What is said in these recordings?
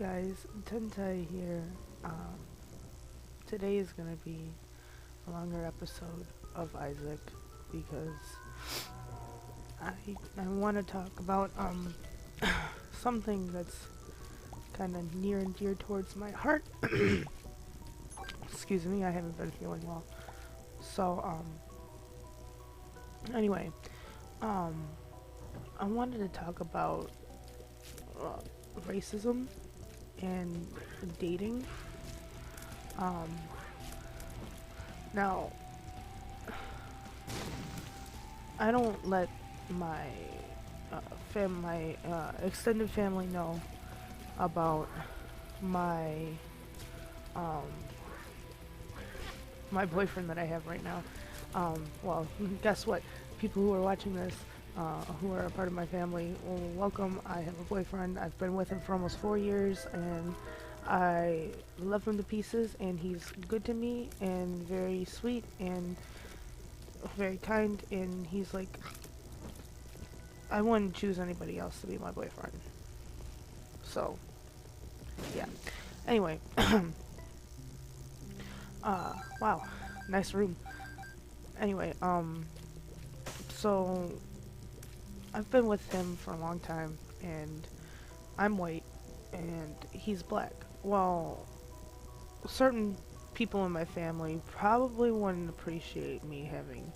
guys, Tentai here. Today is gonna be a longer episode of Isaac because I want to talk about something that's kind of near and dear towards my heart. Excuse me, I haven't been feeling well. So anyway, I wanted to talk about racism and dating. Um, Now, I don't let my my extended family know about my um, my boyfriend that I have right now. Well, guess what? People who are watching this, who are a part of my family, well, welcome. I have a boyfriend. I've been with him for almost 4 years, and I love him to pieces, and he's good to me, and very sweet, and very kind, and he's like, I wouldn't choose anybody else to be my boyfriend. So, yeah. Anyway, wow, nice room. Anyway, so I've been with him for a long time, and I'm white, and he's black. Well, certain people in my family probably wouldn't appreciate me having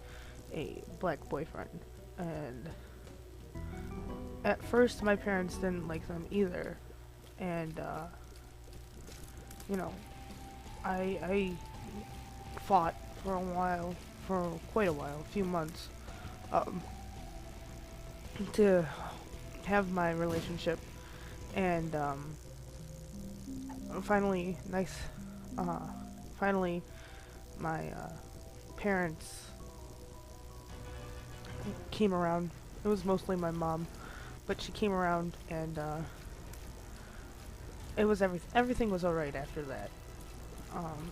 a black boyfriend, and at first my parents didn't like them either, and you know, I fought for a while, for quite a while, a few months, um, to have my relationship, and finally, uh, finally, my parents came around. It was mostly my mom, but she came around, and it was everything was alright after that. Um,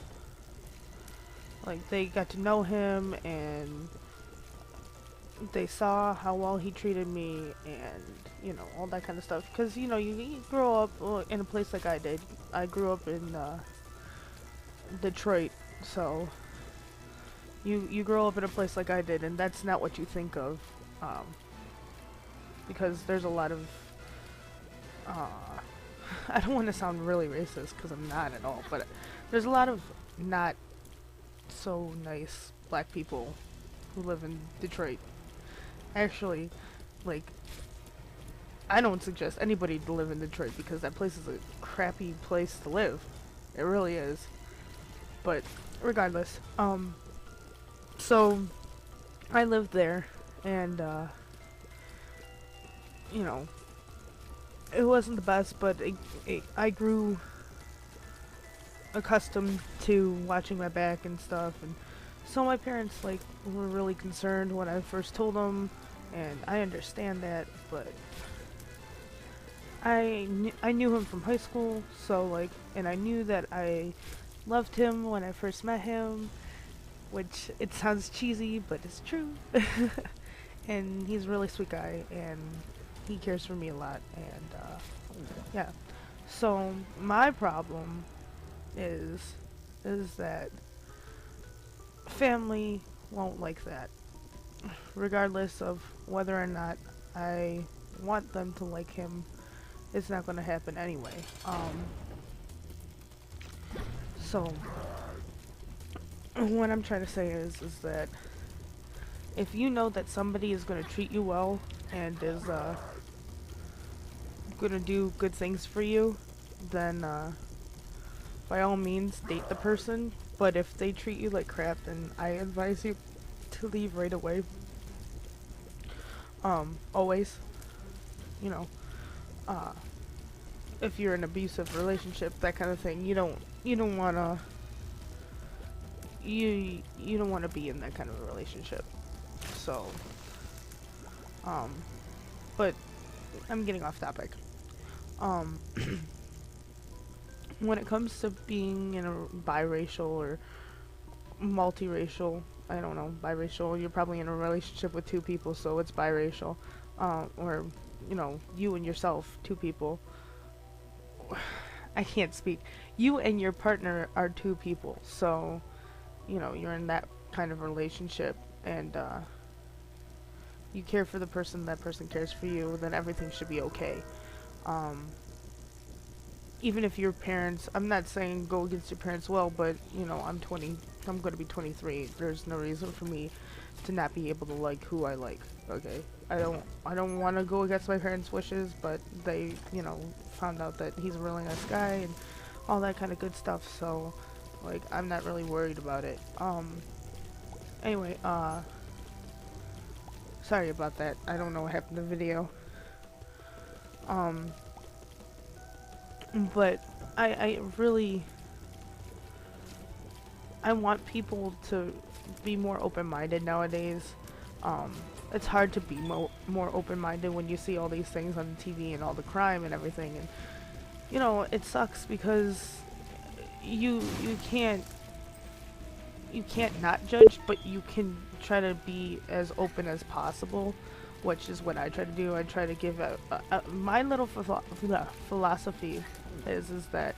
like, they got to know him, and they saw how well he treated me, and all that kind of stuff. Because you grow up in a place like I did. I grew up in Detroit, so you grow up in a place like I did, and that's not what you think of, because there's a lot of uh, I don't want to sound really racist because I'm not at all, but there's a lot of not so nice black people who live in Detroit. Actually, like, I don't suggest anybody to live in Detroit because that place is a crappy place to live. It really is. But regardless, so I lived there, and you know, it wasn't the best, but I grew accustomed to watching my back and stuff, and so my parents were really concerned when I first told them, and I understand that, but I knew him from high school, so and I knew that I loved him when I first met him, which it sounds cheesy, but it's true. And he's a really sweet guy, and he cares for me a lot, and yeah. So my problem is that family won't like that, regardless of whether or not I want them to like him. It's not going to happen anyway. So what I'm trying to say is that if you know that somebody is going to treat you well and is going to do good things for you, then by all means date the person. But if they treat you like crap, then I advise you to leave right away. Always, you know, if you're in an abusive relationship, that kind of thing, you don't wanna you don't wanna be in that kind of a relationship. So, but I'm getting off topic. Um, when it comes to being in a biracial or multiracial, I don't know, biracial, you're probably in a relationship with two people, so it's biracial. Or, you and yourself, two people. I can't speak. You and your partner are two people, so you're in that kind of relationship, and you care for the person, that person cares for you, then everything should be okay. Um, Even if your parents, I'm not saying go against your parents' will, but I'm 20, I'm going to be 23. There's no reason for me to not be able to like who I like. Okay, I don't want to go against my parents' wishes, but they, found out that he's a really nice guy and all that kind of good stuff. So, like, I'm not really worried about it. Anyway, sorry about that. I don't know what happened to the video. Um, but I really, I want people to be more open-minded nowadays. Um, it's hard to be more open-minded when you see all these things on TV and all the crime and everything, and it sucks because you can't not judge, but you can try to be as open as possible, which is what I try to do. I try to give my little philosophy is that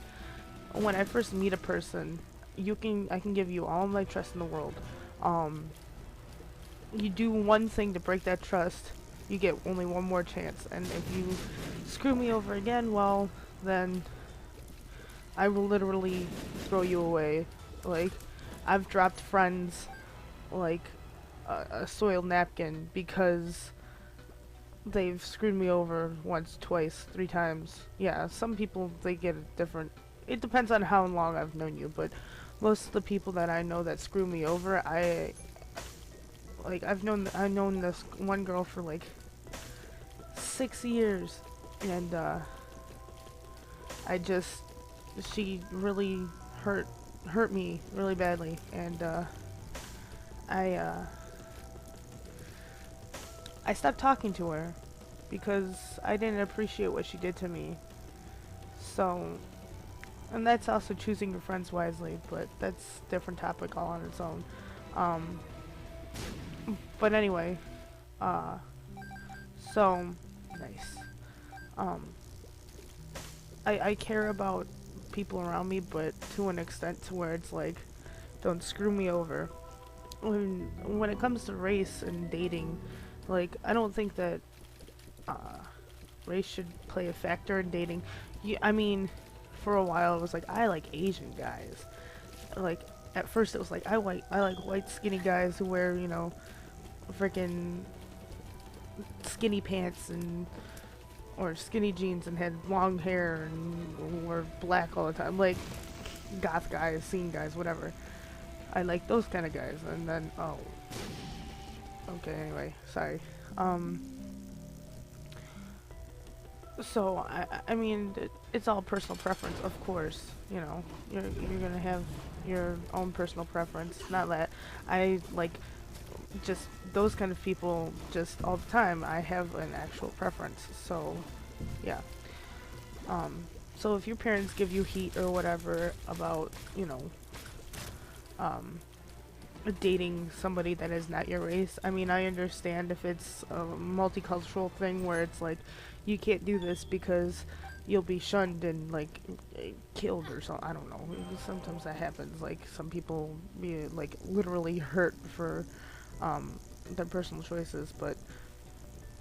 when I first meet a person, I can give you all my trust in the world. Um, you do one thing to break that trust, you get only one more chance, and if you screw me over again, well, then I will literally throw you away. Like, I've dropped friends like a soiled napkin because they've screwed me over once, twice, 3 times. Yeah, some people, they get a different. It depends on how long I've known you, but most of the people that I know that screw me over, I've known this one girl for like 6 years, and I just she really hurt me really badly, and I I stopped talking to her because I didn't appreciate what she did to me. So, and that's also choosing your friends wisely, but that's a different topic all on its own. Um, but anyway, uh, so nice. Um, I care about people around me, but to an extent to where it's like, don't screw me over. When it comes to race and dating, like, I don't think that race should play a factor in dating. I mean, for a while it was like, I like Asian guys. Like, at first it was like, I like white skinny guys who wear, freaking skinny pants and or skinny jeans and had long hair and were black all the time. Like, goth guys, scene guys, whatever. I like those kind of guys. And then, oh, okay, anyway, sorry. So I mean, it's all personal preference, of course. You're gonna have your own personal preference. Not that I like just those kind of people just all the time. I have an actual preference. So, yeah. So if your parents give you heat or whatever about, um, dating somebody that is not your race. I mean, I understand if it's a multicultural thing where it's like, you can't do this because you'll be shunned and like killed or something. I don't know. Sometimes that happens. Like, some people be like literally hurt for their personal choices. But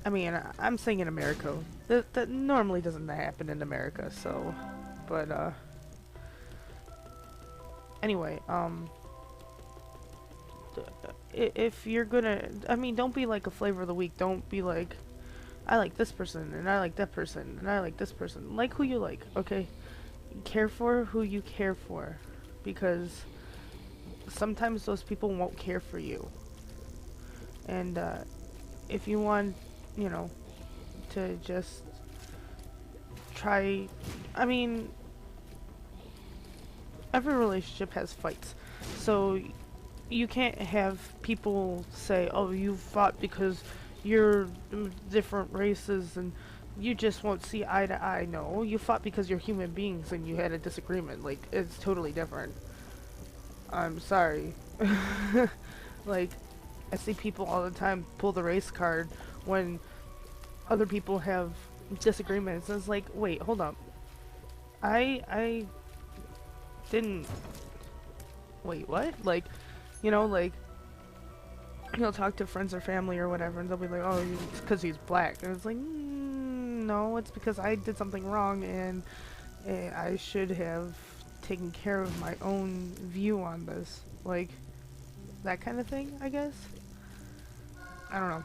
I mean, I'm saying in America that normally doesn't happen in America. So, but anyway, if you're gonna, I mean, don't be like a flavor of the week. Don't be like, I like this person and I like that person and I like this person. Like who you like, okay? Care for who you care for, because sometimes those people won't care for you. And if you want, to just try, I mean, every relationship has fights, so you can't have people say, oh, you fought because you're different races and you just won't see eye to eye. No, you fought because you're human beings and you had a disagreement. Like, it's totally different. I'm sorry. Like, I see people all the time pull the race card when other people have disagreements. And it's like, wait, hold up. I didn't. Wait, what? Like, like he'll talk to friends or family or whatever, and they'll be like, "Oh, it's because he's black," and it's like, no, it's because I did something wrong, and I should have taken care of my own view on this, like that kind of thing. I guess I don't know.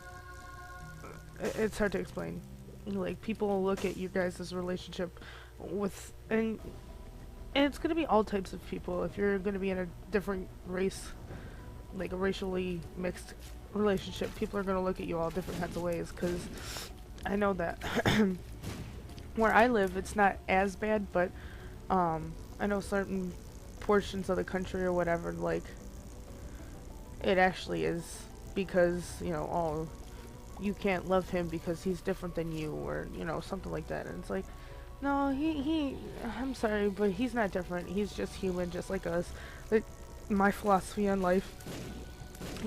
It's hard to explain. Like people look at you guys' relationship with and it's gonna be all types of people. If you're gonna be in a different race, like a racially mixed relationship, people are gonna look at you all different kinds of ways. Cause I know that where I live, it's not as bad, but I know certain portions of the country or whatever, like it actually is because oh, you can't love him because he's different than you, or something like that. And it's like, no, he I'm sorry, but he's not different. He's just human, just like us. Like my philosophy on life,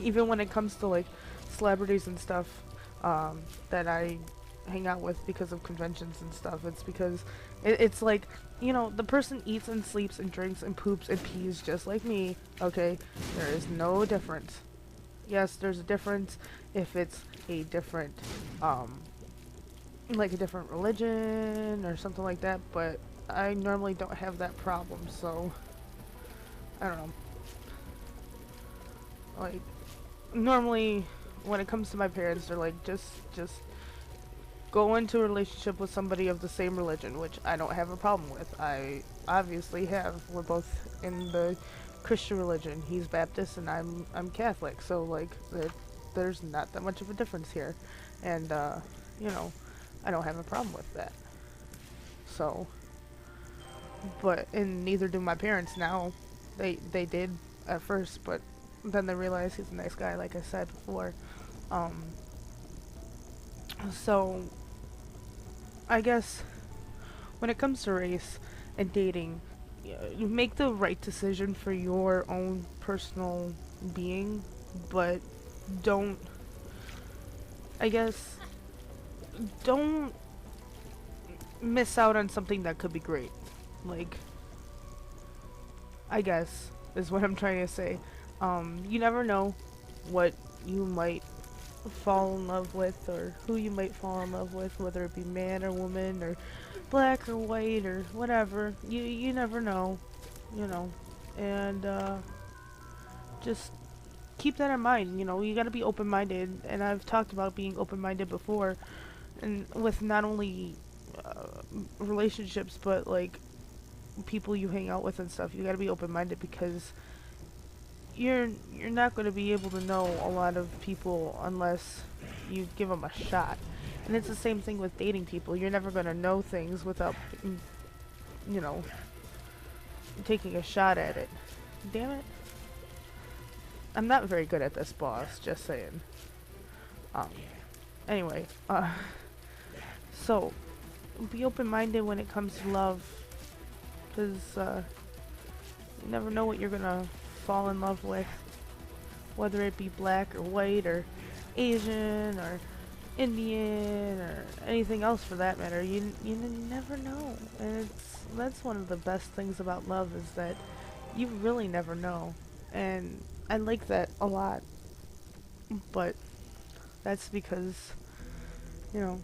even when it comes to like celebrities and stuff, that I hang out with because of conventions and stuff, it's because it's like, the person eats and sleeps and drinks and poops and pees just like me. Okay, there is no difference. Yes, there's a difference if it's a different like a different religion or something like that, but I normally don't have that problem, so I don't know. Like normally when it comes to my parents, they're like, just go into a relationship with somebody of the same religion, which I don't have a problem with. I obviously have. We're both in the Christian religion. He's Baptist and I'm Catholic, so like there's not that much of a difference here, and you know I don't have a problem with that. So, but and neither do my parents now. They did at first, but then they realized he's a nice guy, like I said before. Um, so I guess when it comes to race and dating, you make the right decision for your own personal being, but don't, I guess, don't miss out on something that could be great. Like, I guess, is what I'm trying to say. You never know what you might fall in love with or who you might fall in love with, whether it be man or woman or black or white or whatever. You never know, you know. And just keep that in mind. You got to be open-minded, and I've talked about being open-minded before, and with not only relationships but like people you hang out with and stuff. You got to be open-minded because you're not going to be able to know a lot of people unless you give them a shot. And it's the same thing with dating people. You're never going to know things without, you know, taking a shot at it. Damn it. I'm not very good at this, boss, just saying. Um, anyway, so, be open-minded when it comes to love, because, you never know what you're gonna fall in love with, whether it be black or white or Asian or Indian or anything else for that matter. You never know, and that's one of the best things about love, is that you really never know, and I like that a lot. But that's because, you know,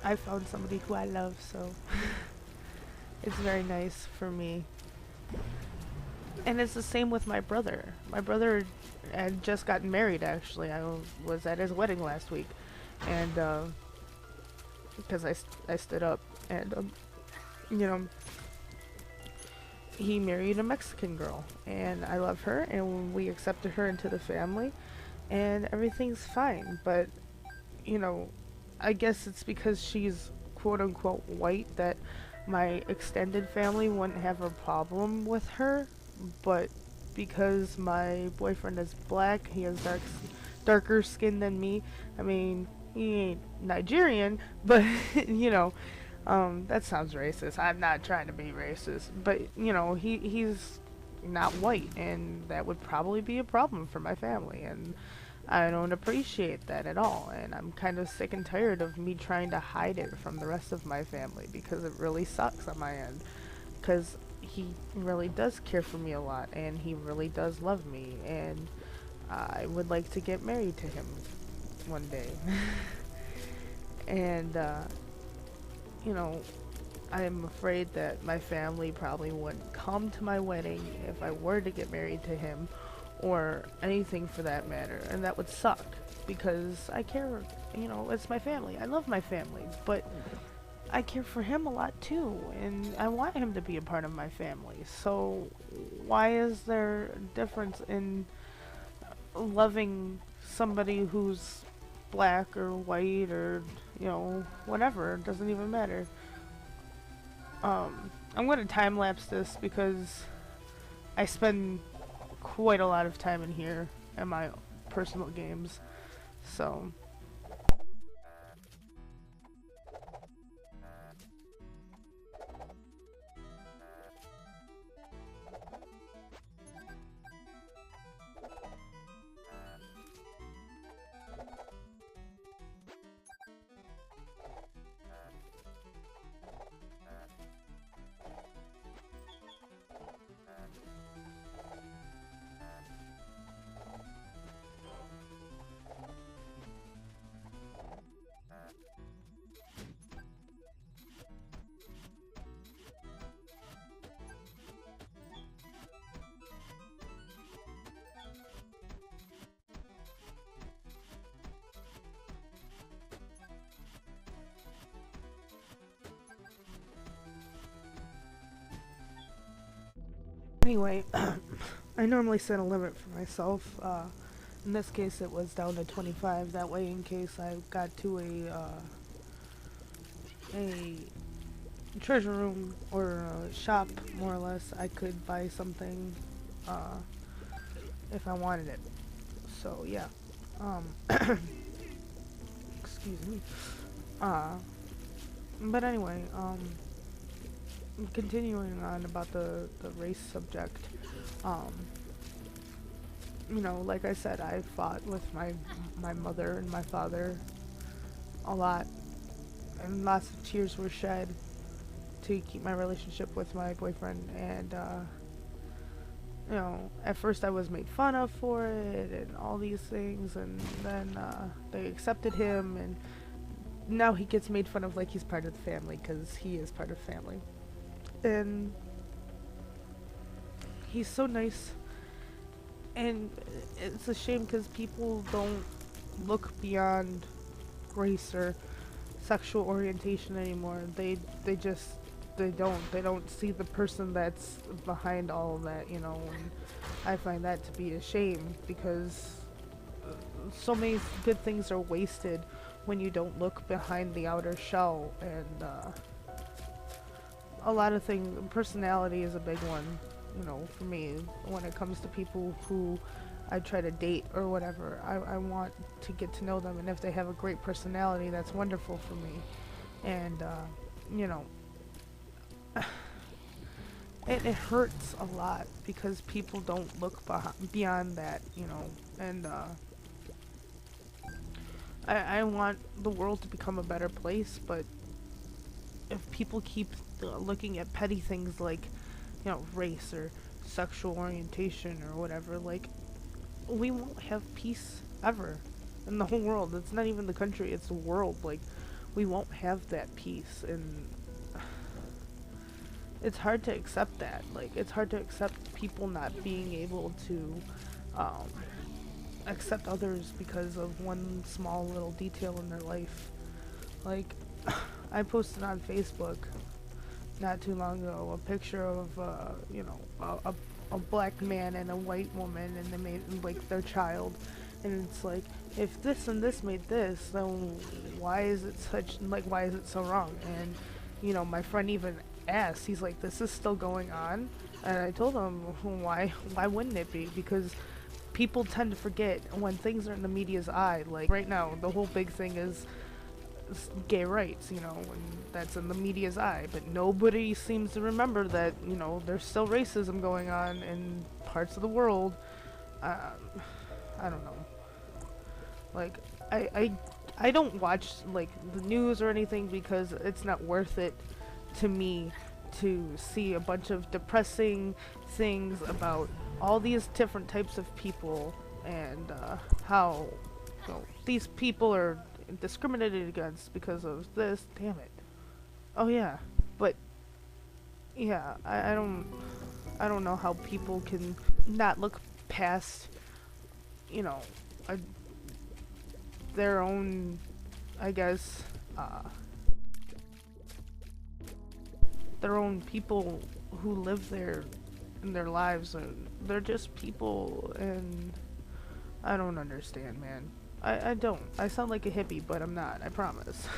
I found somebody who I love, so it's very nice for me. And it's the same with my brother. My brother had just gotten married, actually. I was at his wedding last week. And, because I stood up. And, you know, he married a Mexican girl. And I love her. And we accepted her into the family. And everything's fine. But, you know, I guess it's because she's quote-unquote white that my extended family wouldn't have a problem with her. But because my boyfriend is black, he has darker skin than me. I mean, he ain't Nigerian, but you know, that sounds racist. I'm not trying to be racist, but you know, he's not white, and that would probably be a problem for my family. And I don't appreciate that at all, and I'm kind of sick and tired of me trying to hide it from the rest of my family because it really sucks on my end. Because he really does care for me a lot, and he really does love me, and I would like to get married to him one day. And, you know, I'm afraid that my family probably wouldn't come to my wedding if I were to get married to him, or anything for that matter, and that would suck because I care, it's my family. I love my family, but I care for him a lot too, and I want him to be a part of my family. So, why is there a difference in loving somebody who's black or white or, whatever? It doesn't even matter. I'm gonna time lapse this because I spend quite a lot of time in here in my personal games. So, anyway, I normally set a limit for myself. In this case, it was down to 25. That way, in case I got to a treasure room or a shop, more or less, I could buy something uh, if I wanted it. So yeah. Um, excuse me. Uh, but anyway, continuing on about the race subject. Um, like I said, I fought with my mother and my father a lot, and lots of tears were shed to keep my relationship with my boyfriend. And at first I was made fun of for it and all these things, and then they accepted him, and now he gets made fun of like he's part of the family because he is part of the family. And he's so nice, and it's a shame because people don't look beyond race or sexual orientation anymore. They don't see the person that's behind all of that, and I find that to be a shame because so many good things are wasted when you don't look behind the outer shell. And a lot of things, personality is a big one, for me when it comes to people who I try to date or whatever. I want to get to know them, and if they have a great personality, that's wonderful for me. And you know it hurts a lot because people don't look beyond that, and I want the world to become a better place. But if people keep looking at petty things like, race or sexual orientation or whatever, like, we won't have peace ever in the whole world. It's not even the country, it's the world. Like, we won't have that peace, and it's hard to accept that. Like, it's hard to accept people not being able to um, accept others because of one small little detail in their life. Like, I posted on Facebook not too long ago a picture of a black man and a white woman, and they made like their child, and it's like, if this and this made this, then why is it why is it so wrong? And my friend even asked, he's like, this is still going on? And I told him, why wouldn't it be? Because people tend to forget when things are in the media's eye. Like right now, the whole big thing is gay rights, and that's in the media's eye, but nobody seems to remember that, there's still racism going on in parts of the world. I don't know. Like, I, I, I don't watch like the news or anything because it's not worth it to me to see a bunch of depressing things about all these different types of people and how these people are discriminated against because of this. Damn it. Oh yeah, but yeah, I don't know how people can not look past, you know, a, their own, I guess, their own people who live there in their lives, and they're just people, and I don't understand, man. I don't. I sound like a hippie, but I'm not, I promise.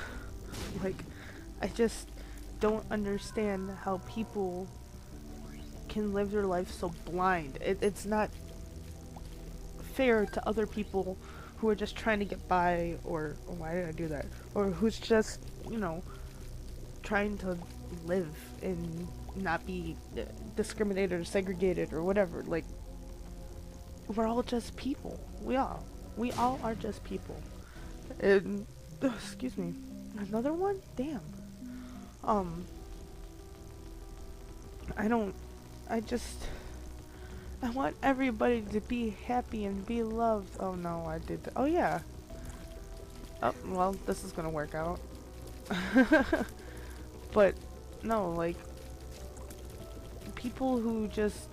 Like, I just don't understand how people can live their life so blind. It's not fair to other people who are just trying to get by, or oh, why did I do that? Or who's just, you know, trying to live and not be discriminated or segregated or whatever. Like, we're all just people. We all are just people. And excuse me, another one? Damn. Um, I don't. I just. I want everybody to be happy and be loved. Oh no, I did that. Oh yeah. Oh, well, this is gonna work out. But, no, like, people who just.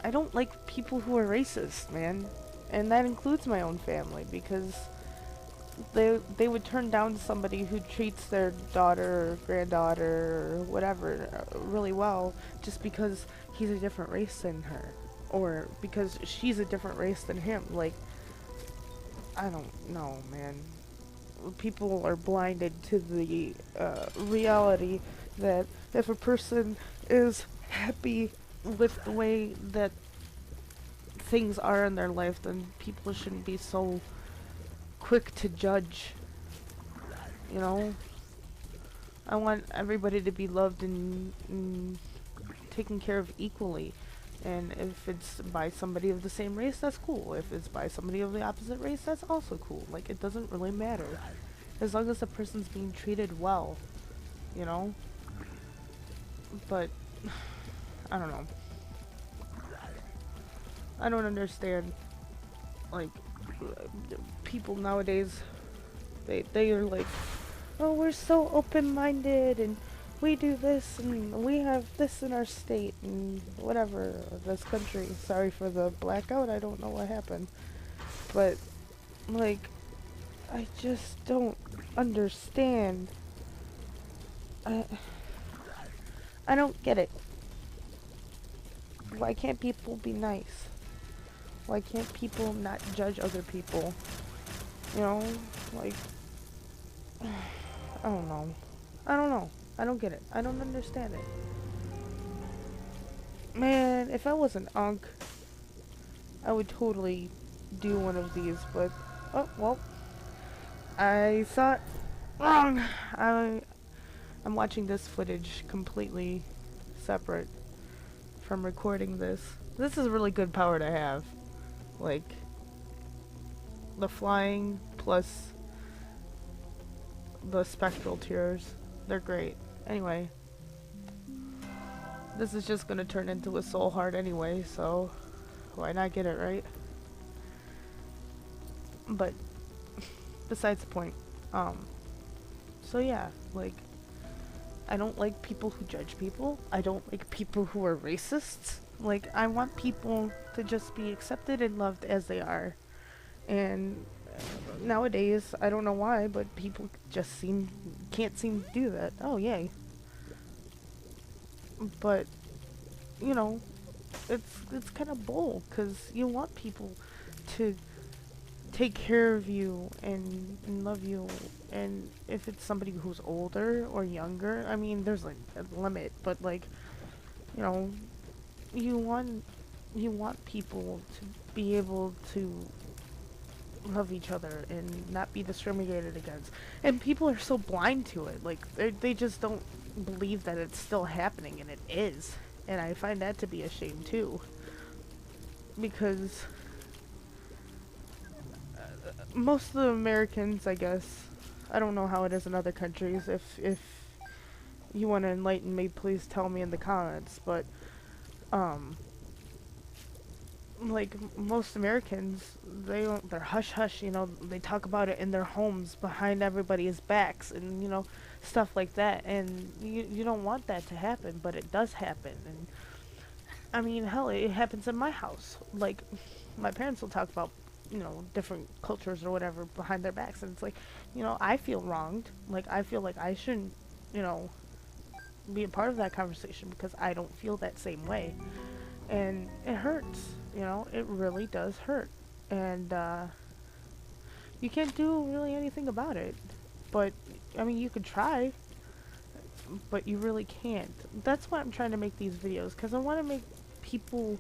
I don't like people who are racist, man. And that includes my own family, because they would turn down somebody who treats their daughter or granddaughter or whatever really well just because he's a different race than her, or because she's a different race than him. Like, I don't know, man. People are blinded to the reality that if a person is happy with the way that things are in their life, then people shouldn't be so quick to judge. You know, I want everybody to be loved and taken care of equally. And if it's by somebody of the same race, that's cool. If it's by somebody of the opposite race, that's also cool. Like, it doesn't really matter. As long as the person's being treated well, you know? But, I don't know. I don't understand, like, people nowadays, they are like, oh, we're so open-minded, and we do this, and we have this in our state, and whatever, this country. Sorry for the blackout, I don't know what happened. But, like, I just don't understand. I don't get it. Why can't people be nice? Why can't people not judge other people? You know, like, I don't know. I don't know. I don't get it. I don't understand it. Man, if I was an Unk, I would totally do one of these, but, oh, well, I thought wrong. I'm watching this footage completely separate from recording this. This is a really good power to have. Like, the flying plus the spectral tears. They're great. Anyway, this is just gonna turn into a soul heart anyway, so why not get it right? But besides the point. So yeah, like, I don't like people who judge people. I don't like people who are racists. Like, I want people to just be accepted and loved as they are. And nowadays, I don't know why, but people just can't seem to do that. Oh, yay. But, you know, it's kind of bull, because you want people to take care of you and love you. And if it's somebody who's older or younger, I mean, there's like a limit, but like, you know, you want people to be able to love each other and not be discriminated against. And people are so blind to it. Like, they just don't believe that it's still happening, and it is. And I find that to be a shame too. Because most of the Americans, I guess, I don't know how it is in other countries. If you want to enlighten me, please tell me in the comments. But um, like most Americans, they're hush hush. You know, they talk about it in their homes behind everybody's backs, and you know, stuff like that. And you don't want that to happen, but it does happen. And I mean, hell, it happens in my house. Like, my parents will talk about, you know, different cultures or whatever behind their backs, and it's like, you know, I feel wronged. Like, I feel like I shouldn't, you know, be a part of that conversation because I don't feel that same way. And it hurts, you know, it really does hurt. And, you can't do really anything about it. But, I mean, you could try, but you really can't. That's why I'm trying to make these videos, because I want to make people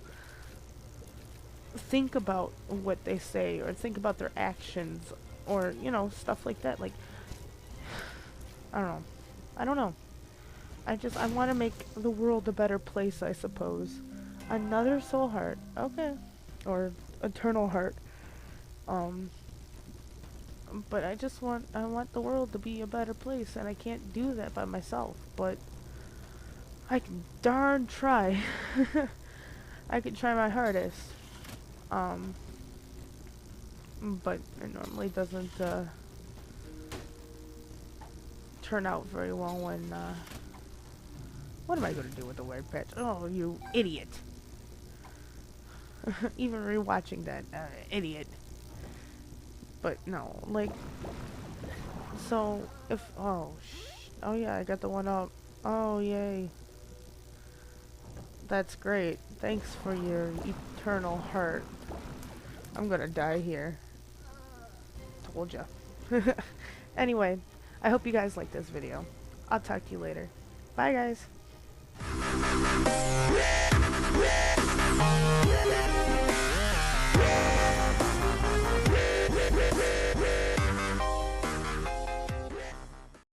think about what they say or think about their actions or, you know, stuff like that. Like, I don't know. I don't know. I want to make the world a better place, I suppose. Another soul heart. Okay. Or eternal heart. Um, but I want the world to be a better place, and I can't do that by myself, but I can darn try. I can try my hardest. Um, but it normally doesn't, turn out very well when, what am I gonna do with the word patch? Oh, you idiot. Even rewatching that, idiot. But no, like, so, if, oh yeah, I got the one up. Oh, yay. That's great. Thanks for your eternal heart. I'm gonna die here. Told ya. Anyway, I hope you guys like this video. I'll talk to you later. Bye, guys.